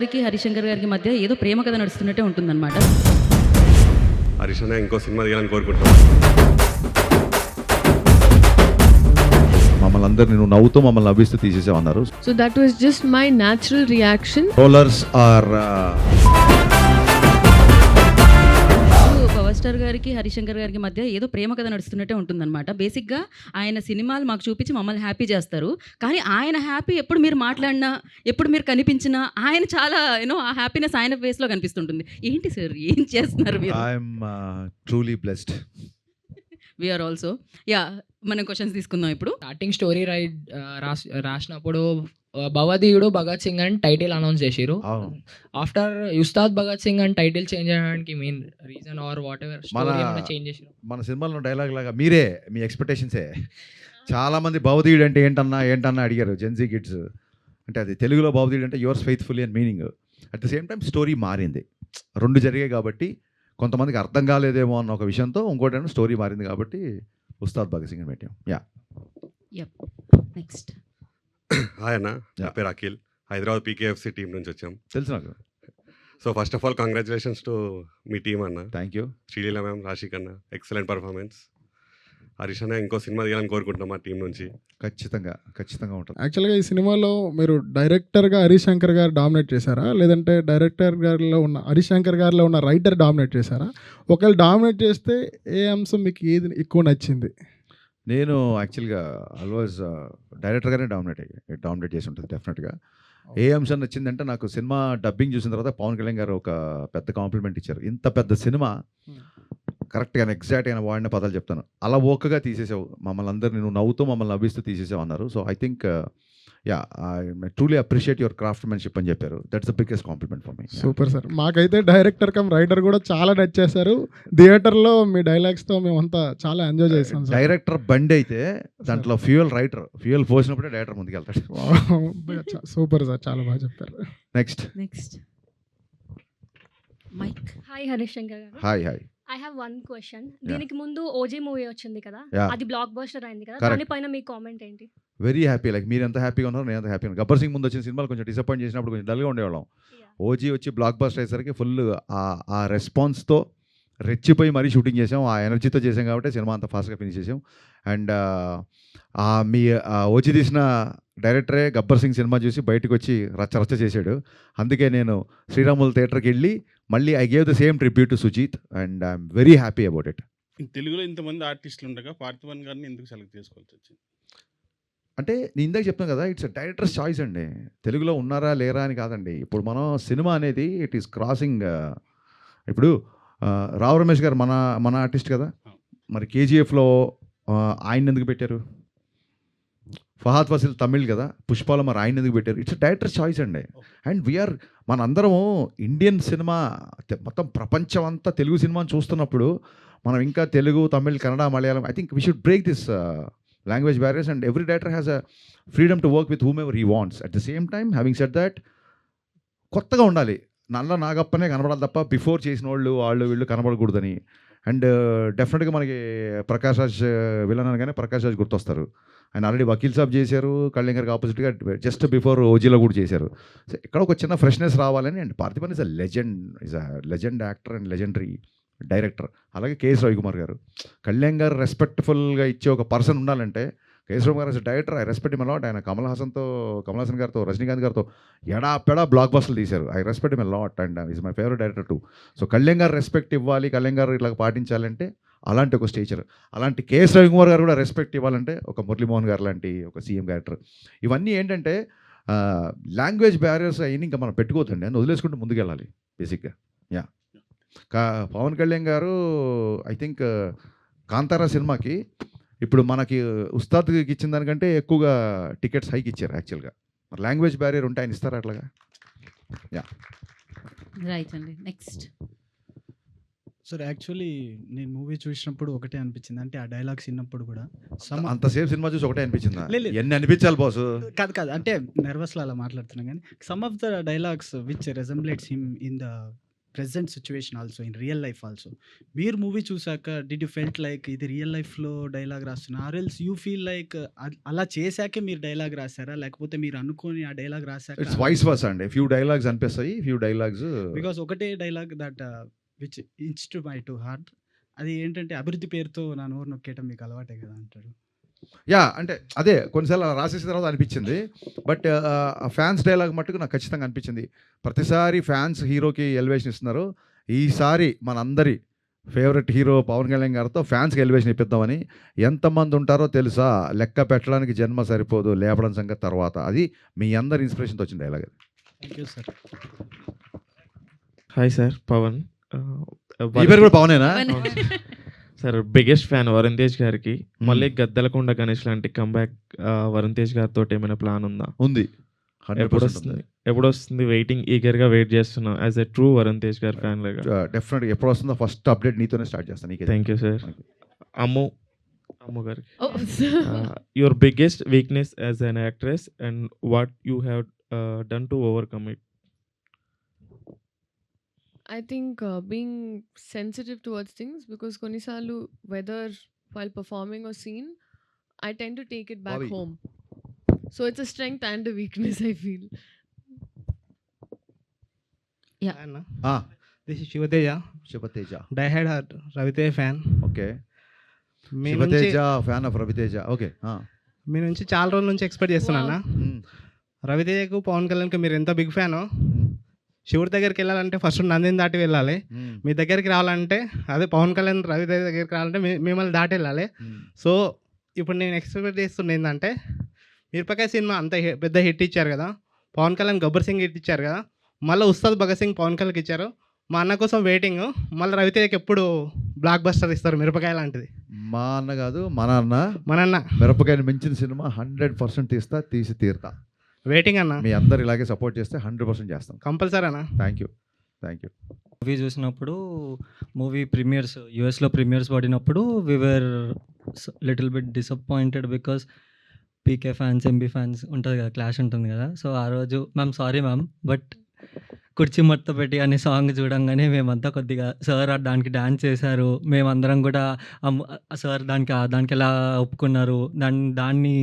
గారికి హరిశంకర్ గారికి మధ్య ఏదో ప్రేమ కథ నడుస్తున్నట్టే ఉంటుందన్నమాట. హరీష్ అన్న ఇంకో సినిమా తీయాలని కోరుకుంటున్నాను. మమ్మల్ని అందరినీ నువ్వు నవ్వుతూ మమ్మల్ని నవ్విస్తూ తీసేసామన్నారు. So that was just my natural reaction. రోలర్స్ ఆర్ పవర్ స్టార్ గారికి హరిశంకర్ గారికి మధ్య ఏదో ప్రేమ కథ నడుస్తున్నట్టే ఉంటుందన్నమాట. బేసిక్గా ఆయన సినిమాలు మాకు చూపించి మమ్మల్ని హ్యాపీ చేస్తారు. కానీ ఆయన హ్యాపీ ఎప్పుడు మీరు మాట్లాడినా, ఎప్పుడు మీరు కనిపించినా ఆయన చాలా ఆ హ్యాపీనెస్ ఆయన ఫేస్లో కనిపిస్తుంటుంది. ఏంటి సార్ ఏం చేస్తున్నారు మీరు? I'm truly blessed. We are also. Yeah, మనం క్వశ్చన్స్ తీసుకుందాం ఇప్పుడు. స్టార్టింగ్ స్టోరీ రాసినప్పుడు భవదీయుడు భగత్ సింగ్ అని టైటిల్ అనౌన్స్ చేసిరు. ఆఫ్టర్ ఉస్తాద్ భగత్ సింగ్ అని టైటిల్ చేంజ్ చేయడానికి main reason or whatever change చేసిరు? మన సినిమాలో డైలాగ్ లాగా మీరే మీ ఎక్స్పెక్టేషన్సే. చాలా మంది భవదీయుడు అంటే ఏంటన్నా అడిగారు జెన్జీ కిడ్స్. అంటే అది తెలుగులో భవదీయుడు అంటే యువర్స్ ఫెయిత్ఫుల్లీ అని meaning. At the same time story మారింది, రెండు జరిగాయి కాబట్టి కొంతమందికి అర్థం కాలేదేమో అన్న ఒక విషయంతో ఇంకోటి స్టోరీ మారింది కాబట్టి ఉస్తాద్ భగత్ సింగ్ అని పెట్టాం. నెక్స్ట్. హాయ్ అన్న, నా పేరు అఖిల్, హైదరాబాద్ పీకేఎఫ్సి టీం నుంచి వచ్చాం. తెలుసు నాకు. So first of all congratulations to మీ టీం అన్న. Thank you. Sreeleela ma'am, Rashik అన్న, ఎక్సలెంట్ పర్ఫార్మెన్స్. హరీష్ అన్న ఇంకో సినిమా తీయాలని కోరుకుంటున్నాం మా టీం నుంచి. ఖచ్చితంగా ఉంటుంది. యాక్చువల్గా ఈ సినిమాలో మీరు డైరెక్టర్గా హరిశంకర్ గారు డామినేట్ చేశారా, లేదంటే హరిశంకర్ గారిలో ఉన్న రైటర్ డామినేట్ చేశారా? ఒకవేళ డామినేట్ చేస్తే ఏ అంశం మీకు ఏది ఎక్కువ నచ్చింది? నేను యాక్చువల్గా ఆల్వేస్ డైరెక్టర్గానే డామినేట్ చేసి ఉంటుంది డెఫినెట్గా. ఏ అంశం నచ్చిందంటే నాకు సినిమా డబ్బింగ్ చూసిన తర్వాత పవన్ కళ్యాణ్ గారు ఒక పెద్ద కాంప్లిమెంట్ ఇచ్చారు. ఇంత పెద్ద సినిమా కరెక్ట్గా ఎగ్జాక్ట్ అయిన వాడిన పదాలు చెప్తాను, అలా ఓకగా తీసేసావు మమ్మల్ని అందరినీ, నువ్వు నవ్వుతూ మమ్మల్ని నవ్విస్తూ తీసేసావు అన్నారు. So I think I truly appreciate your craftsmanship అని చెప్పారు. That's the biggest compliment for me. Super sir. మాకైతే డైరెక్టర్ కమ్ రైటర్ కూడా చాలా నచ్చేశారు. థియేటర్లో మీ డైలాగ్స్తో మేమంతా చాలా ఎంజాయ్ చేసాం. డైరెక్టర్ బండి అయితే దాంట్లో ఫ్యూయల్ పోసినప్పుడే డైరెక్టర్ ముందుకెళ్తాడు. సూపర్ సార్, చాలా బాగా చెప్పారు. నెక్స్ట్. మైక్. హాయ్ హరిశంకర్ గారు. Hi. I have one question. దీనికి ముందు ఓజీ మూవీ వచ్చింది కదా, అది బ్లాక్ బస్టర్ అయింది కదా, Correct. దానిపైన మీ కామెంట్ ఏంటి? Very happy. లైక్ మీరు ఎంత హ్యాపీగా ఉన్నారు, నేను ఎంత హ్యాపీగా. గబ్బర్ సింగ్ ముందు వచ్చిన సినిమాలు కొంచెం డిసప్పాయింట్ చేసినప్పుడు కొంచెం డల్గా ఉండేవాళ్ళం. ఓజీ వచ్చి బ్లాక్ బస్టర్ అయ్యేసరికి ఫుల్ ఆ రెస్పాన్స్తో రెచ్చిపోయి మరీ షూటింగ్ చేసాం. ఆ ఎనర్జీతో చేసాం కాబట్టి సినిమా అంత ఫాస్ట్గా ఫినిష్ చేసాం. అండ్ మీ ఓజీ తీసిన డైరెక్టరే గబ్బర్ సింగ్ సినిమా చూసి బయటకు వచ్చి రచ్చ చేశాడు. అందుకే నేను శ్రీరాములు థియేటర్కి వెళ్ళి మళ్ళీ I gave the same tribute to Sujeeth and I'm very happy about it. తెలుగులో ఇంతమంది ఆర్టిస్టులు ఉండగా పార్థివన్ గారిని ఎందుకు సెలెక్ట్ చేసుకోవాల్సి వచ్చింది? అంటే నేను ఇందాక చెప్తాను కదా, ఇట్స్ డైరెక్టర్స్ చాయిస్ అండి. తెలుగులో ఉన్నారా లేరా అని కాదండి. ఇప్పుడు మనం సినిమా అనేది ఇట్ ఈస్ క్రాసింగ్. ఇప్పుడు రావు రమేష్ గారు మన ఆర్టిస్ట్ కదా, మరి కేజీఎఫ్లో ఆయన ఎందుకు పెట్టారు? ఫహాద్ ఫాసిల్ తమిళ్ కదా, పుష్పాలో మరి ఆయన ఎందుకు పెట్టారు? ఇట్స్ డైరెక్టర్స్ చాయిస్ అండి. అండ్ వీఆర్ మనందరము ఇండియన్ సినిమా మొత్తం ప్రపంచం అంతా తెలుగు సినిమాని చూస్తున్నప్పుడు మనం ఇంకా Telugu, Tamil, Kannada, Malayalam, I think we should break this language barriers and every director has a freedom to work with whom ever he wants. At the same time having said that కొత్తగా ఉండాలి. నల్ల నాగప్పనే కనబడాలి తప్ప బిఫోర్ చేసిన వాళ్ళు వీళ్ళు కనబడకూడదని. అండ్ డెఫినెట్గా మనకి ప్రకాష్ రాజ్ విలన్ అనగానే ప్రకాష్ రాజ్ గుర్తొస్తారు. ఆయన ఆల్రెడీ వకీల్ సాబ్ చేశారు, కళ్యాణ్ గారికి ఆపోజిట్గా జస్ట్ బిఫోర్ ఓజీలో కూడా చేశారు. సో ఇక్కడ ఒక చిన్న ఫ్రెష్నెస్ రావాలని. And Parthiban is a legend actor and legendary director. అలాగే కేఎస్ రవికుమార్ గారు, కళ్యాణ్ గారు రెస్పెక్ట్ఫుల్గా ఇచ్చే ఒక పర్సన్ ఉండాలంటే కేఎస్ రవికుమార్ గారు director I respect him a lot. ఆయన కమల్ హాసన్ గారితో, రజనీకాంత్ గారితో ఎడాపెడా బ్లాక్ బస్టర్లు తీశారు. I respect him a lot and is my favourite director two. So Kalyan గారు రెస్పెక్ట్ ఇవ్వాలి, కళ్యాణ్ గారు ఇట్లా పాటించాలంటే అలాంటి ఒక స్టేచర్. అలాంటి కేఎస్ రవికుమార్ గారు కూడా రెస్పెక్ట్ ఇవ్వాలంటే ఒక మురళీమోహన్ గారు లాంటి ఒక సీఎం క్యారెక్టర్. ఇవన్నీ ఏంటంటే లాంగ్వేజ్ బ్యారియర్స్ అయినా ఇంకా మనం పెట్టుకోవద్దండి అని వదిలేసుకుంటూ ముందుకెళ్ళాలి బేసిక్గా. పవన్ కళ్యాణ్ గారు ఐ థింక్ కాంతారా సినిమాకి ఇప్పుడు మనకి ఉస్తాద్కి ఇచ్చిన దానికంటే ఎక్కువగా టికెట్స్ హైక్ ఇచ్చారు యాక్చువల్గా. మరి లాంగ్వేజ్ బ్యారియర్ ఉంటే ఆయన ఇస్తారా అట్లాగా? రైట్ అండి. నెక్స్ట్. సార్ యాక్చువల్లీ నేను మూవీ చూసినప్పుడు ఒకటే అనిపించింది, అంటే ఆ డైలాగ్స్ విన్నప్పుడు కూడా అంతసేపు సినిమా చూసి ఒకటే అనిపించిందా? లేదు. ఎన్ని అనిపించాలి బాసు? కాదు అంటే నర్వస్లో అలా మాట్లాడుతున్నాను. కానీ some of the dialogues which resemblates him in the present situation also in real life also. మీరు మూవీ చూసాక డిడ్ యూ ఫెల్ట్ లైక్ ఇది రియల్ లైఫ్లో డైలాగ్ రాస్తున్నా, or else you feel like అలా చేశాకే మీరు డైలాగ్ రాశారా, లేకపోతే మీరు అనుకోని ఆ డైలాగ్ రాశాక? ఇట్స్ వైస్ వర్సా అండి. ఫ్యూ డైలాగ్స్ అనిపిస్తాయి, ఫ్యూ డైలాగ్స్ బికాస్ ఒకటే dialogue that which into my to heart, అది ఏంటంటే అభివృద్ధి పేరుతో నా నోరు నొక్కేయటం మీకు అలవాటే కదా అంటారు. యా అంటే అదే కొన్నిసార్లు అలా రాసేసిన తర్వాత అనిపించింది. బట్ ఫ్యాన్స్ డైలాగ్ మట్టుకు నాకు ఖచ్చితంగా అనిపించింది. ప్రతిసారి ఫ్యాన్స్ హీరోకి ఎలివేషన్ ఇస్తున్నారు, ఈసారి మనందరి ఫేవరెట్ హీరో పవన్ కళ్యాణ్ గారితో ఫ్యాన్స్కి ఎలివేషన్ ఇప్పిద్దామని. ఎంతమంది ఉంటారో తెలుసా, లెక్క పెట్టడానికి జన్మ సరిపోదు, లేపడం సంగతి తర్వాత. అది మీ అందరి ఇన్స్పిరేషన్తో వచ్చిన dialogue. Thank you sir. Hi sir, Pavan. ఈ పేరు కూడా పవనేనా? Sir biggest fan Varun Tej గారికి. మళ్ళీ గద్దలకొండ గణేష్ లాంటి కంబ్యాక్ వరుణ్ తేజ్ గారితో ఏమైనా ప్లాన్ ఉందా? ఉంది. ఎప్పుడు వస్తుంది? వెయిటింగ్, ఈగర్గా వెయిట్ చేస్తున్నాం as a true Varun Tej గారి ఫ్యాన్ లాగా. డెఫినెట్గా ఎప్పుడు వస్తుందో ఫస్ట్ అప్డేట్ నీతోనే స్టార్ట్ చేస్తాను. Thank you sir. అమ్ము గారికి your biggest weakness as an actress and what you have done to overcome it? I think being sensitive towards things, because konisalu whether while performing or scene, I tend to take it back Bobby. home. So it's a strength and a weakness, I feel. This is Shivateja. Shivateja డైహెడ్ Raviteja fan. Okay. Shivateja fan of Raviteja. Okay. మీ నుంచి చాలా రోజుల నుంచి expect చేస్తున్నా. రవితేజకు పవన్ కళ్యాణ్కి మీరు ఎంత బిగ్ ఫ్యానో, శివుడి దగ్గరికి వెళ్ళాలంటే ఫస్ట్ నందిని దాటి వెళ్ళాలి. మీ దగ్గరికి రావాలంటే, అదే పవన్ కళ్యాణ్ రవితేజ దగ్గరికి రావాలంటే మిమ్మల్ని దాటి వెళ్ళాలి. సో ఇప్పుడు నేను ఎక్స్పెక్ట్ చేస్తున్న ఏంటంటే, మిరపకాయ సినిమా అంత పెద్ద హిట్ ఇచ్చారు కదా, పవన్ కళ్యాణ్ గబ్బర్ సింగ్ హిట్ ఇచ్చారు కదా, మళ్ళీ ఉస్తాద్ భగత్ సింగ్ పవన్ కళ్యాణ్కి ఇచ్చారు. మా అన్న కోసం వెయిటింగ్. మళ్ళీ రవితేజకి ఎప్పుడు బ్లాక్ బస్టర్ ఇస్తారు మిరపకాయ లాంటిది? మా అన్న కాదు, మన అన్న. మిరపకాయని మించిన సినిమా 100% తీసి తీరుతా. వెయిటింగ్ అన్న. మీ అందరు ఇలాగే సపోర్ట్ చేస్తే 100% చేస్తాం కంపల్సరీ అన్న. Thank you. మూవీ చూసినప్పుడు, మూవీ ప్రీమియర్స్ యూఎస్లో ప్రీమియర్స్ పడినప్పుడు we are little bit disappointed because PK fans, MB fans ఉంటుంది కదా, క్లాష్ ఉంటుంది కదా. సో ఆ రోజు మ్యామ్ సారీ మ్యామ్, బట్ కుర్చీ మడత పెట్టి అనే సాంగ్ చూడంగానే మేమంతా కొద్దిగా సార్ దానికి డ్యాన్స్ చేశారు, మేమందరం కూడా సార్ దానికి ఎలా ఒప్పుకున్నారు, దాన్ని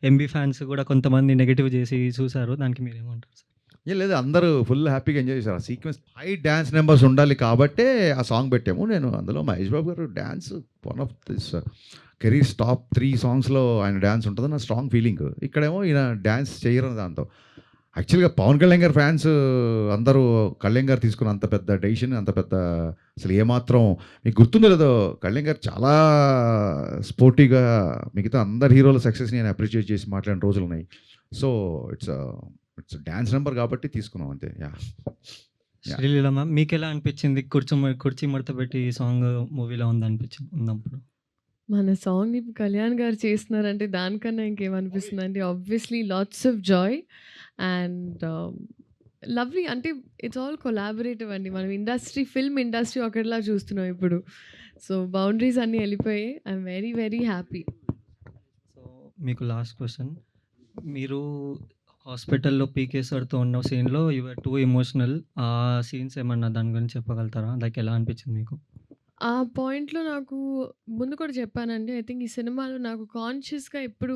ఎంబీ ఫ్యాన్స్ కూడా కొంతమంది నెగిటివ్ చేసి చూసారు. దానికి మీరేమంటారు సార్? ఏం లేదు, అందరూ ఫుల్ హ్యాపీగా ఎంజాయ్ చేశారు. ఆ సీక్వెన్స్ హై డ్యాన్స్ నెంబర్స్ ఉండాలి కాబట్టే ఆ సాంగ్ పెట్టాము. నేను అందులో మహేష్ బాబు గారు dance one of this careers top 3 సాంగ్స్లో ఆయన డ్యాన్స్ ఉంటుంది నా స్ట్రాంగ్ ఫీలింగ్. ఇక్కడేమో ఈయన డ్యాన్స్ చేయరు దాంతో. యాక్చువల్గా పవన్ కళ్యాణ్ గారి ఫ్యాన్స్ అందరూ కళ్యాణ్ గారు తీసుకున్న అంత పెద్ద డెసిషన్, అంత పెద్ద అసలు ఏమాత్రం మీకు గుర్తుందో లేదో, కళ్యాణ్ గారు చాలా స్పోర్టీగా మిగతా అందరు హీరోల సక్సెస్ని నేను అప్రిషియేట్ చేసి మాట్లాడిన రోజులు ఉన్నాయి. సో ఇట్స్ డ్యాన్స్ నెంబర్ కాబట్టి తీసుకున్నాం అంతే. శ్రీలీల మ్యామ్, మీకు ఎలా అనిపించింది కుర్చీ మడత పెట్టి సాంగ్ మూవీలో ఉన్నప్పుడు? మన సాంగ్ ఇప్పుడు కళ్యాణ్ గారు చేస్తున్నారంటే దానికన్నా ఇంకేమనిపిస్తుంది అంటే obviously lots of Joy and lovely. అంటే ఇట్స్ ఆల్ కొలాబరేటివ్ అండి. మనం ఫిల్మ్ ఇండస్ట్రీ ఒకటిలా చూస్తున్నాం ఇప్పుడు. సో బౌండరీస్ అన్నీ వెళ్ళిపోయాయి. I'm very very happy. So మీకు లాస్ట్ క్వశ్చన్, మీరు హాస్పిటల్లో పీకే సార్తో ఉన్న సీన్లో యువర్ టూ ఎమోషనల్. ఆ సీన్స్ ఏమన్నా దాని గురించి చెప్పగలుగుతారా? లైక్ ఎలా అనిపించింది మీకు? ఆ పాయింట్‌లో నాకు ముందు కూడా చెప్పానండి. ఐ థింక్ ఈ సినిమాలో నాకు కాన్షియస్‌గా ఎప్పుడు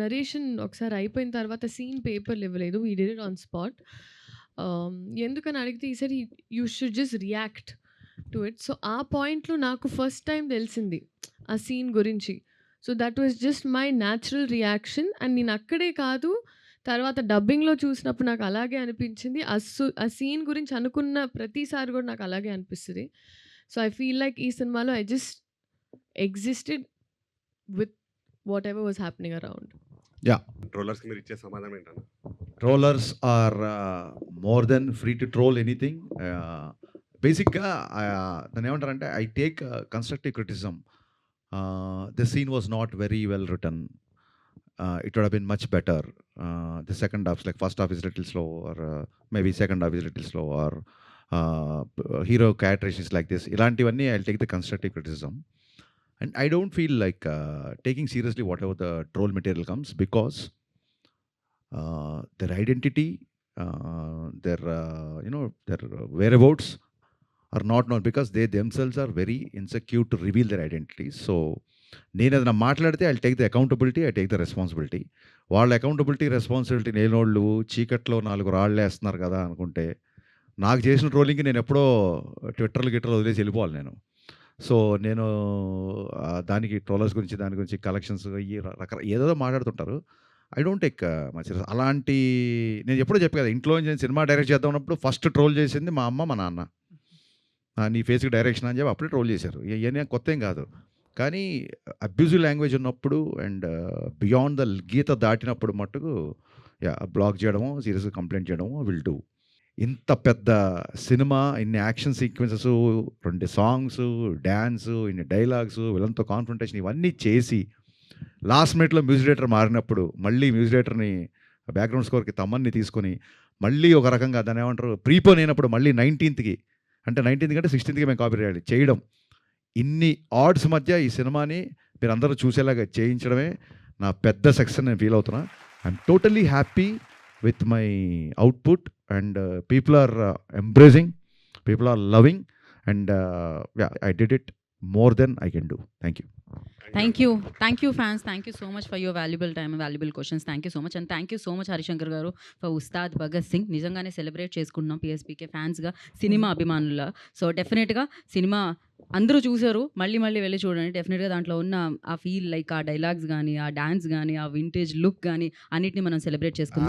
నరేషన్ ఒకసారి అయిపోయిన తర్వాత సీన్ పేపర్‌లు ఇవ్వలేదు. We did it on spot. ఎందుకని అడిగితే ఈసారి you should just react to it. So ఆ పాయింట్‌లో నాకు ఫస్ట్ టైం తెలిసింది ఆ సీన్ గురించి. So that was just my natural reaction. And నేను అక్కడే కాదు, తర్వాత డబ్బింగ్‌లో చూసినప్పుడు నాకు అలాగే అనిపించింది. ఆ సీన్ గురించి అనుకున్న ప్రతిసారి కూడా నాకు అలాగే అనిపిస్తది. సో ఐ ఫీల్ లైక్ ఈ సినిమాలో I just existed with whatever was happening around. ట్రోలర్స్కి మీరు ఇచ్చే సమాధానం ఏంటన్నా? Trollers are more than free to troll anything. బేసిక్గా దాన్ని ఏమంటారంటే I take constructive criticism. The scene was not very well return. It would have been much better. The second half, like first half is little slow, or maybe second half is little slow, or hero characterization is like this. Ilantivanni I'll take the constructive criticism, and I don't feel like taking seriously whatever the troll material comes, because their identity, their their whereabouts are not known because they themselves are very insecure to reveal their identity. So నేను ఏదైనా మాట్లాడితే I take the accountability, I take the responsibility. వాళ్ళ accountability responsibility లేనోళ్ళు చీకట్లో 4 రాళ్ళు వేస్తున్నారు కదా అనుకుంటే, నాకు చేసిన ట్రోలింగ్కి నేను ఎప్పుడో ట్విట్టర్లు వదిలేసి వెళ్ళిపోవాలి నేను. సో నేను దానికి ట్రోలర్స్ గురించి, దాని గురించి కలెక్షన్స్ ఏదో మాట్లాడుతుంటారు. I don't take much. అలాంటి నేను ఎప్పుడో చెప్పాను కదా, ఇంట్లో నేను సినిమా డైరెక్ట్ చేద్దాం ఉన్నప్పుడు ఫస్ట్ ట్రోల్ చేసింది మా అమ్మ, మా నాన్న. నీ ఫేస్కి డైరెక్షన్ అని చెప్పి అప్పుడే ట్రోల్ చేశారు. ఇవన్నీ కొత్త ఏం కాదు. కానీ అబ్యూజివ్ లాంగ్వేజ్ ఉన్నప్పుడు అండ్ బియాండ్ ద గీత దాటినప్పుడు మట్టుకు బ్లాక్ చేయడము, సీరియస్గా కంప్లైంట్ చేయడము విల్ డూ. ఇంత పెద్ద సినిమా, ఇన్ని యాక్షన్ సీక్వెన్సెస్, 2 సాంగ్స్, డ్యాన్స్, ఇన్ని డైలాగ్స్, వీళ్ళంతా కాన్ఫ్రంటేషన్ ఇవన్నీ చేసి లాస్ట్ మినిట్లో మ్యూజిక్ డైరెక్టర్ మారినప్పుడు మళ్ళీ మ్యూజిక్ డైరెక్టర్ని బ్యాక్గ్రౌండ్ స్కోర్కి తమ్మన్ని తీసుకొని మళ్ళీ ఒక రకంగా దాన్ని ఏమంటారు ప్రీపోన్ అయినప్పుడు మళ్ళీ 19th అంటే 19th కంటే 16th మేము కాపీ చేయడం, ఇన్ని ఆడ్స్ మధ్య ఈ సినిమాని మీరు అందరూ చూసేలాగా చేయించడమే నా పెద్ద సక్సెస్ నేను ఫీల్ అవుతున్నా. I'm totally happy with my output and people are embracing, people are loving and I did it more than I can do. Thank you. Thank you fans, thank you so much for your valuable time and valuable questions. Thank you so much, and thank you so much Harishankar గారు for Ustaad Bhagat Singh. నిజంగానే celebrate చేసుకుంటున్నాం PSPK ఫ్యాన్స్గా, cinema అభిమానుల. So డెఫినెట్గా cinema అందరూ చూసారు, మళ్ళీ వెళ్ళి చూడండి. డెఫినెట్గా దాంట్లో ఉన్న ఆ ఫీల్, లైక్ ఆ డైలాగ్స్ కానీ, ఆ డాన్స్ కానీ, ఆ వింటేజ్ లుక్ కానీ అన్నిటిని మనం సెలబ్రేట్ చేసుకుందాం.